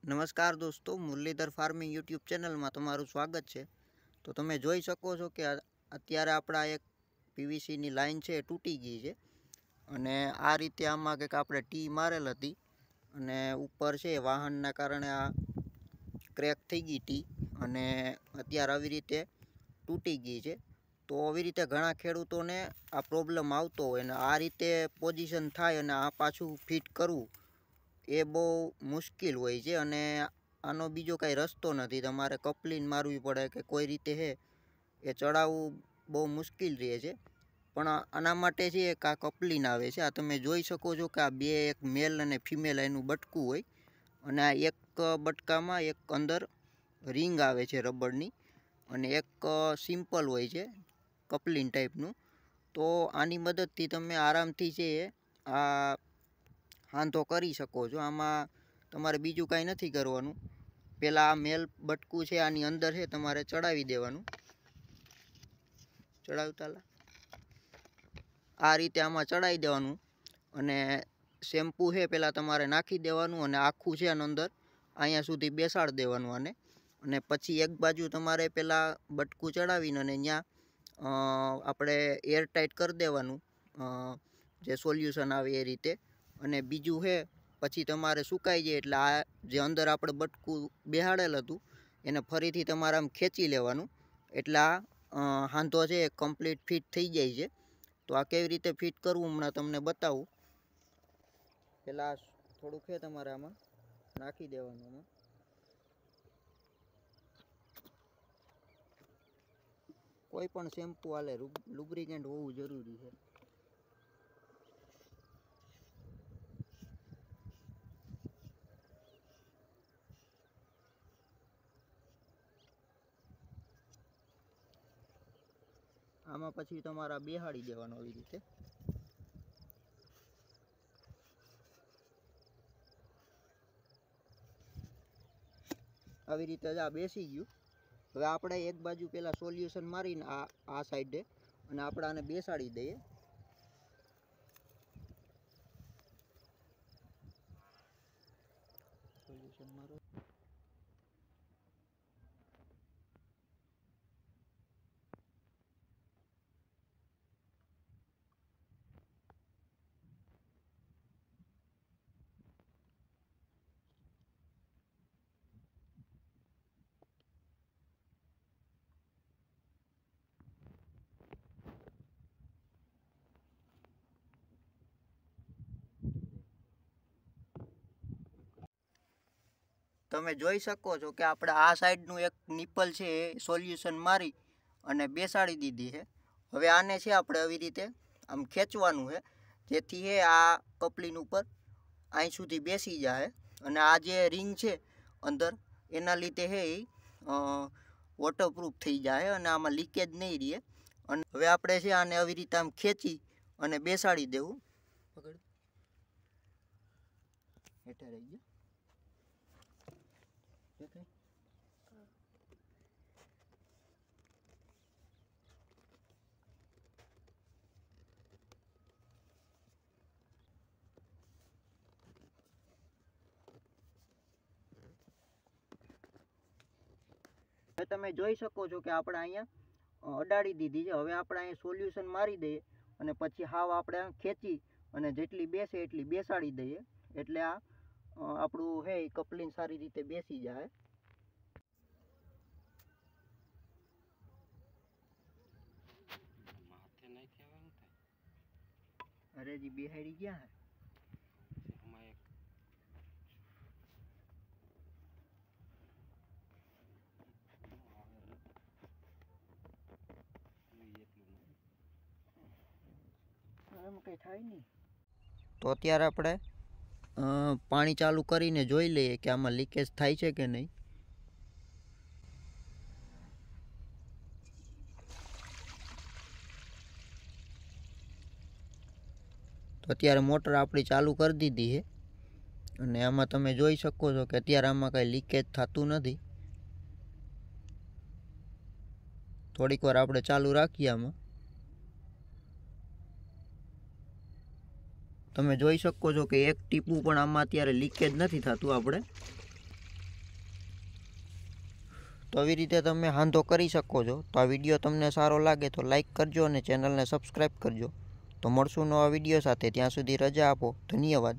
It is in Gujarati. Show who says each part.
Speaker 1: નમસ્કાર દોસ્તો, મુરલીધર ફાર્મિંગ યુટ્યુબ ચેનલમાં તમારું સ્વાગત છે। તો તમે જોઈ શકો છો કે અત્યારે આપણા એક પીવીસીની લાઈન છે એ તૂટી ગઈ છે અને આ રીતે આમાં કંઈક આપણે ટી મારેલ હતી અને ઉપર છે વાહનના કારણે આ ક્રેક થઈ ગઈ ટી અને અત્યારે આવી રીતે તૂટી ગઈ છે। તો આવી રીતે ઘણા ખેડૂતોને આ પ્રોબ્લેમ આવતો હોય અને આ રીતે પોઝિશન થાય અને આ પાછું ફિટ કરવું એ બહુ મુશ્કેલ હોય છે અને આનો બીજો કાંઈ રસ્તો નથી। તમારે કપલિંગ મારવી પડે કે કોઈ રીતે છે એ ચડાવવું બહુ મુશ્કેલ રહે છે। પણ આના માટે છે એક આ કપલિંગ આવે છે। આ તમે જોઈ શકો છો કે આ બે એક મેલ અને ફિમેલ એનું બટકું હોય અને આ એક બટકામાં એક અંદર રિંગ આવે છે રબરની અને એક સિમ્પલ હોય છે કપલિંગ ટાઈપનું। તો આની મદદથી તમે આરામથી છે આ હાંધો કરી શકો છો। આમાં તમારે બીજું કાંઈ નથી કરવાનું। પહેલાં આ મેલ બટકું છે આની અંદર છે તમારે ચડાવી દેવાનું। ચડાવતા આ રીતે આમાં ચડાવી દેવાનું અને શેમ્પૂ છે પહેલાં તમારે નાખી દેવાનું અને આખું છે આની અંદર અહીંયા સુધી બેસાડી દેવાનું અને પછી એક બાજુ તમારે પહેલાં બટકું ચડાવીને અને ત્યાં આપણે એરટાઈટ કરી દેવાનું જે સોલ્યુશન આવે એ રીતે। અને બીજું છે પછી તમારે સુકાઈ જાય એટલે આ જે અંદર આપણે બટકું બેહાડેલ હતું એને ફરીથી તમારે આમ ખેંચી લેવાનું એટલે આ હાંધો છે એ કમ્પ્લીટ ફિટ થઈ જાય છે। તો આ કેવી રીતે ફિટ કરવું હમણાં તમને બતાવું। પહેલાં થોડુંક છે તમારે આમાં નાખી દેવાનું આમાં કોઈ પણ શેમ્પૂ હાલે, લુબ્રિકેન્ટ હોવું જરૂરી છે। આમાં પછી તમારે બેહાડી દેવાનું આવી રીતે જ આ બેસી ગયું। હવે આપણે એક બાજુ પહેલાં સોલ્યુશન મારીને આ સાઈડે અને આપણે આને બેસાડી દઈએ। સોલ્યુશન મારો તમે જોઈ શકો છો કે આપણે આ સાઈડનું એક નિપલ છે એ સોલ્યુશન મારી અને બેસાડી દીધી છે। હવે આને છે આપણે આવી રીતે આમ ખેંચવાનું છે જેથી એ આ કપલિંગ ઉપર અહીં સુધી બેસી જાય અને આ જે રિંગ છે અંદર એના લીધે છે એ વોટરપ્રૂફ થઈ જાય અને આમાં લીકેજ નહીં રહે। અને હવે આપણે છે આને આવી રીતે આમ ખેંચી અને બેસાડી દેવું। પકડ હેઠે રહી ગયો હવે તમે જોઈ શકો છો કે આપણે અહીંયા અડાડી દીધી છે। હવે આપણે અહીંયા સોલ્યુશન મારી દઈએ અને પછી હાવ આપણે ખેંચી અને જેટલી બેસે એટલી બેસાડી દઈએ એટલે આ આપણું હે કપલિંગ સારી રીતે બેસી જાય। અરે જી બેહાડી ગયા હે એમ કંઈ થાય નહીં। તો અત્યારે આપણે પાણી ચાલુ કરીને જોઈ લઈએ કે આમાં લીકેજ થાય છે કે નહીં। તો અત્યારે મોટર આપણી ચાલુ કરી દીધી છે અને આમાં તમે જોઈ શકો છો કે અત્યારે આમાં કાંઈ લીકેજ થતું નથી। થોડીક વાર આપણે ચાલુ રાખીએ આમાં તમે જોઈ શકો છો કે એક ટીપું પણ આમાં અત્યારે લીકેજ નથી થતું। આપણે તો આવી રીતે તમે હાંધો કરી શકો છો. તો આ વિડીયો તમને સારો લાગે તો લાઈક કરજો અને ચેનલને સબસ્ક્રાઈબ કરજો. તો મળશું નવા વિડીયો સાથે. ત્યાં સુધી રજા આપો. ધન્યવાદ.